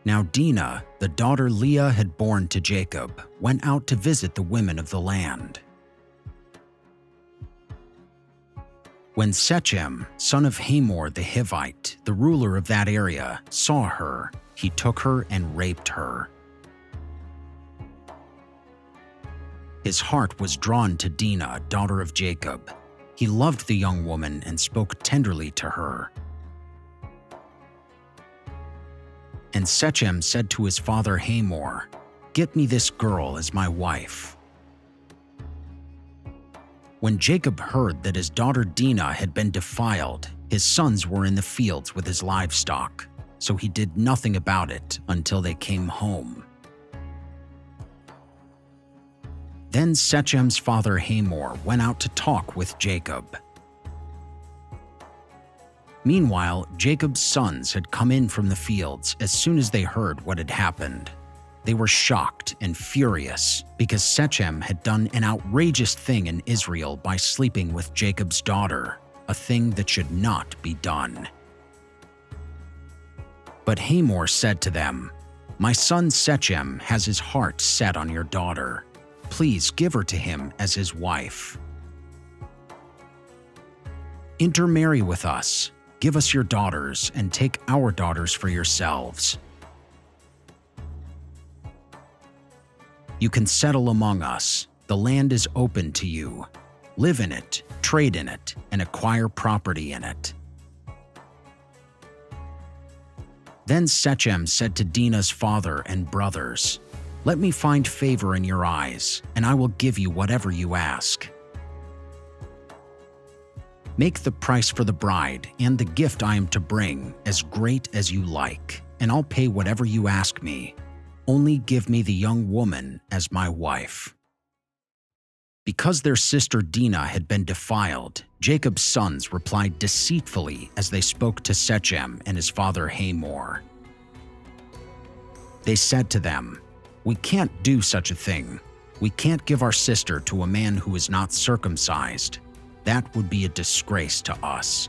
Now Dinah, the daughter Leah had borne to Jacob, went out to visit the women of the land. When Shechem, son of Hamor the Hivite, the ruler of that area, saw her, he took her and raped her. His heart was drawn to Dinah, daughter of Jacob. He loved the young woman and spoke tenderly to her. And Shechem said to his father Hamor, "Get me this girl as my wife." When Jacob heard that his daughter Dinah had been defiled, his sons were in the fields with his livestock, so he did nothing about it until they came home. Then Shechem's father Hamor went out to talk with Jacob. Meanwhile, Jacob's sons had come in from the fields as soon as they heard what had happened. They were shocked and furious because Shechem had done an outrageous thing in Israel by sleeping with Jacob's daughter, a thing that should not be done. But Hamor said to them, "My son Shechem has his heart set on your daughter. Please give her to him as his wife. Intermarry with us, give us your daughters, and take our daughters for yourselves. You can settle among us. The land is open to you. Live in it, trade in it, and acquire property in it." Then Shechem said to Dinah's father and brothers, "Let me find favor in your eyes, and I will give you whatever you ask. Make the price for the bride and the gift I am to bring as great as you like, and I'll pay whatever you ask me. Only give me the young woman as my wife." Because their sister Dinah had been defiled, Jacob's sons replied deceitfully as they spoke to Shechem and his father Hamor. They said to them, "We can't do such a thing. We can't give our sister to a man who is not circumcised. That would be a disgrace to us.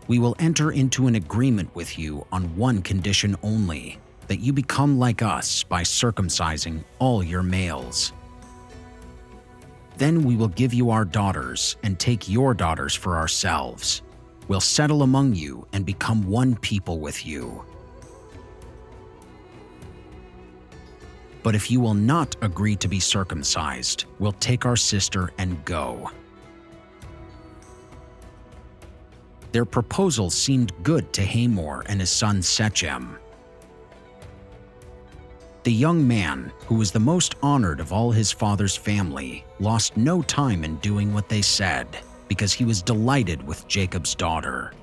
We will enter into an agreement with you on one condition only, that you become like us by circumcising all your males. Then we will give you our daughters and take your daughters for ourselves. We'll settle among you and become one people with you. But if you will not agree to be circumcised, we'll take our sister and go." Their proposal seemed good to Hamor and his son Shechem. The young man, who was the most honored of all his father's family, lost no time in doing what they said, because he was delighted with Jacob's daughter.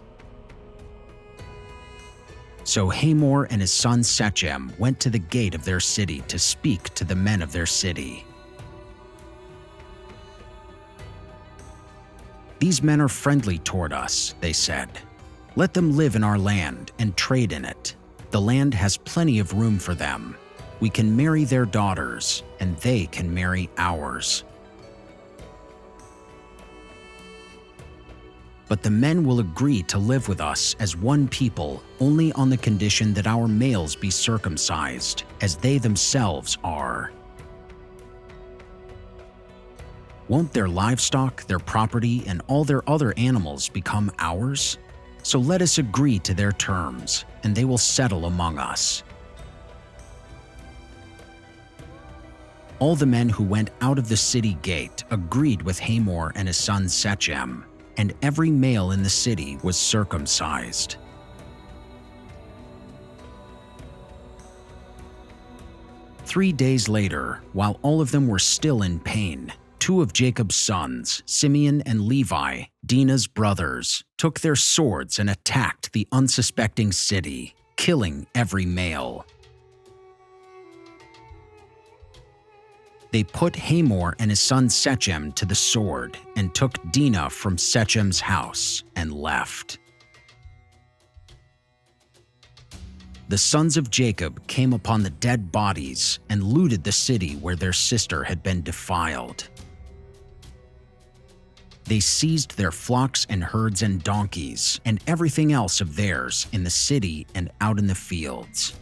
So Hamor and his son Shechem went to the gate of their city to speak to the men of their city. "These men are friendly toward us," they said. "Let them live in our land and trade in it. The land has plenty of room for them. We can marry their daughters, and they can marry ours. But the men will agree to live with us as one people only on the condition that our males be circumcised, as they themselves are. Won't their livestock, their property, and all their other animals become ours? So let us agree to their terms, and they will settle among us." All the men who went out of the city gate agreed with Hamor and his son Shechem, and every male in the city was circumcised. Three days later, while all of them were still in pain, two of Jacob's sons, Simeon and Levi, Dinah's brothers, took their swords and attacked the unsuspecting city, killing every male. They put Hamor and his son Shechem to the sword and took Dinah from Shechem's house and left. The sons of Jacob came upon the dead bodies and looted the city where their sister had been defiled. They seized their flocks and herds and donkeys and everything else of theirs in the city and out in the fields.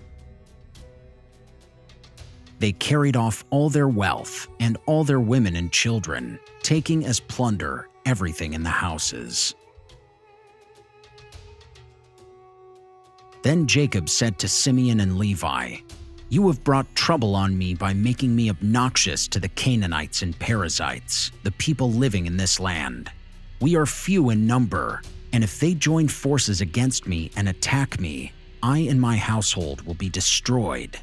They carried off all their wealth and all their women and children, taking as plunder everything in the houses. Then Jacob said to Simeon and Levi, "You have brought trouble on me by making me obnoxious to the Canaanites and Perizzites, the people living in this land. We are few in number, and if they join forces against me and attack me, I and my household will be destroyed."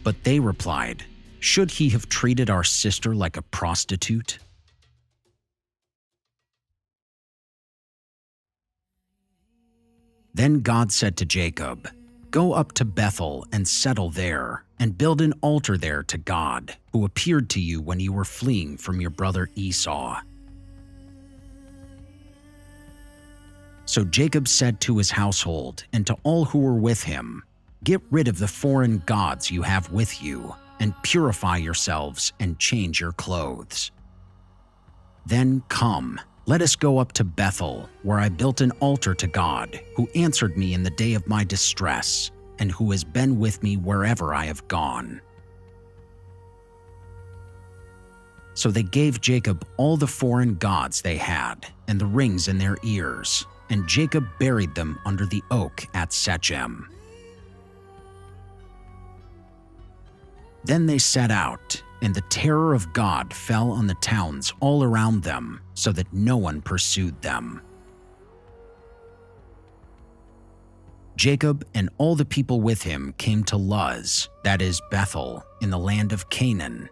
But they replied, "Should he have treated our sister like a prostitute?" Then God said to Jacob, "Go up to Bethel and settle there, and build an altar there to God, who appeared to you when you were fleeing from your brother Esau." So Jacob said to his household and to all who were with him, "Get rid of the foreign gods you have with you, and purify yourselves and change your clothes. Then come, let us go up to Bethel, where I built an altar to God, who answered me in the day of my distress, and who has been with me wherever I have gone." So they gave Jacob all the foreign gods they had, and the rings in their ears, and Jacob buried them under the oak at Shechem. Then they set out, and the terror of God fell on the towns all around them, so that no one pursued them. Jacob and all the people with him came to Luz, that is Bethel, in the land of Canaan.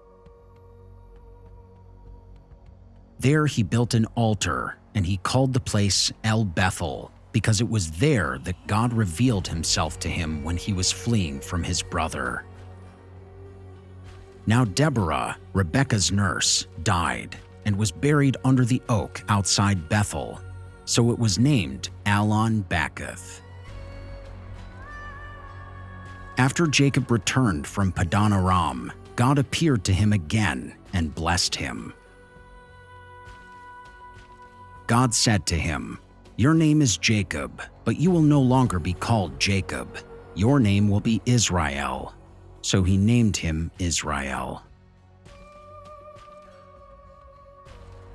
There he built an altar, and he called the place El Bethel, because it was there that God revealed himself to him when he was fleeing from his brother. Now Deborah, Rebekah's nurse, died and was buried under the oak outside Bethel, so it was named Allon-Bacuth. After Jacob returned from Paddan Aram, God appeared to him again and blessed him. God said to him, "Your name is Jacob, but you will no longer be called Jacob. Your name will be Israel." So he named him Israel.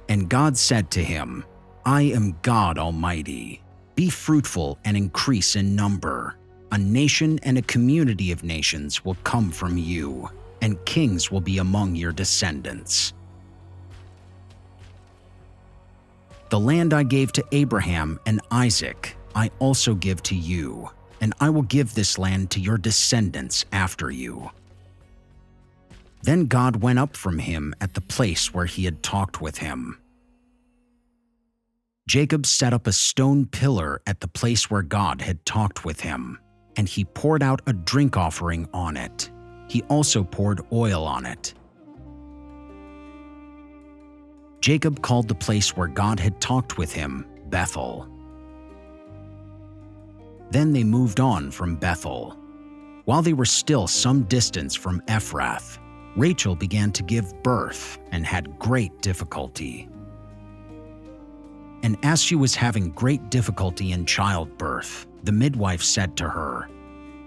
And God said to him, "I am God Almighty. Be fruitful and increase in number. A nation and a community of nations will come from you, and kings will be among your descendants. The land I gave to Abraham and Isaac, I also give to you, and I will give this land to your descendants after you." Then God went up from him at the place where he had talked with him. Jacob set up a stone pillar at the place where God had talked with him, and he poured out a drink offering on it. He also poured oil on it. Jacob called the place where God had talked with him Bethel. Then they moved on from Bethel. While they were still some distance from Ephrath, Rachel began to give birth and had great difficulty. And as she was having great difficulty in childbirth, the midwife said to her,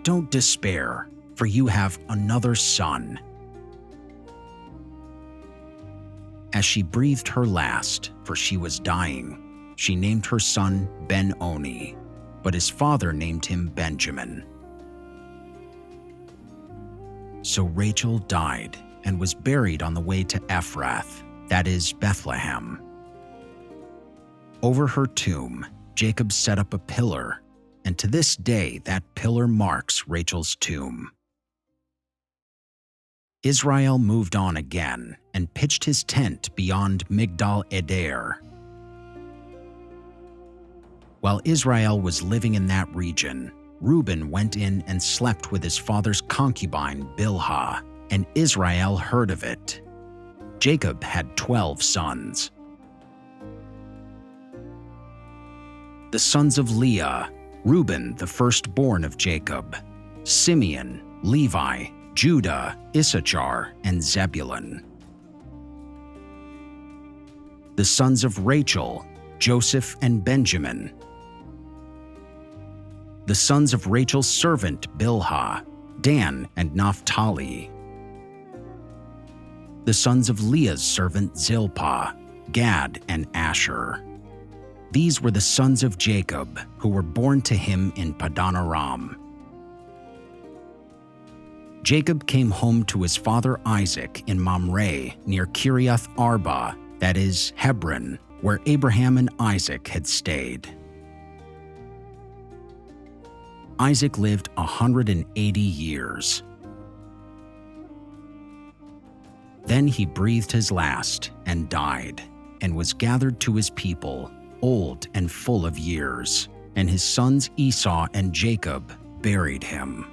"Don't despair, for you have another son." As she breathed her last, for she was dying, she named her son Ben-Oni, but his father named him Benjamin. So Rachel died and was buried on the way to Ephrath, that is Bethlehem. Over her tomb, Jacob set up a pillar, and to this day that pillar marks Rachel's tomb. Israel moved on again and pitched his tent beyond Migdal Eder. While Israel was living in that region, Reuben went in and slept with his father's concubine Bilhah, and Israel heard of it. Jacob had 12 sons. The sons of Leah: Reuben, the firstborn of Jacob; Simeon, Levi, Judah, Issachar, and Zebulun. The sons of Rachel: Joseph and Benjamin. The sons of Rachel's servant Bilhah: Dan and Naphtali. The sons of Leah's servant Zilpah, Gad and Asher. These were the sons of Jacob, who were born to him in Paddan Aram. Jacob came home to his father Isaac in Mamre near Kiriath Arba, that is, Hebron, where Abraham and Isaac had stayed. Isaac lived 180 years. Then he breathed his last and died, and was gathered to his people, old and full of years, and his sons Esau and Jacob buried him.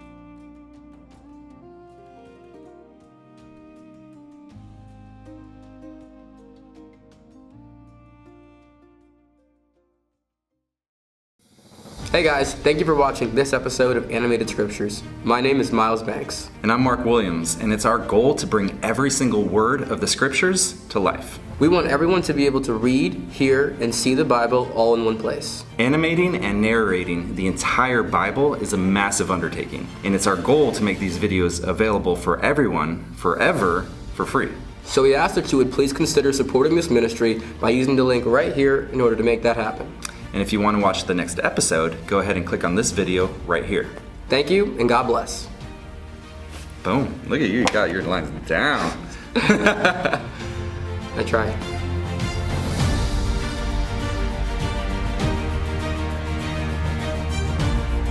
Hey guys, thank you for watching this episode of Animated Scriptures. My name is Miles Banks. And I'm Mark Williams, and it's our goal to bring every single word of the Scriptures to life. We want everyone to be able to read, hear, and see the Bible all in one place. Animating and narrating the entire Bible is a massive undertaking, and it's our goal to make these videos available for everyone, forever, for free. So we ask that you would please consider supporting this ministry by using the link right here in order to make that happen. And if you want to watch the next episode, go ahead and click on this video right here. Thank you, and God bless. Boom. Look at you got your lines down. I try.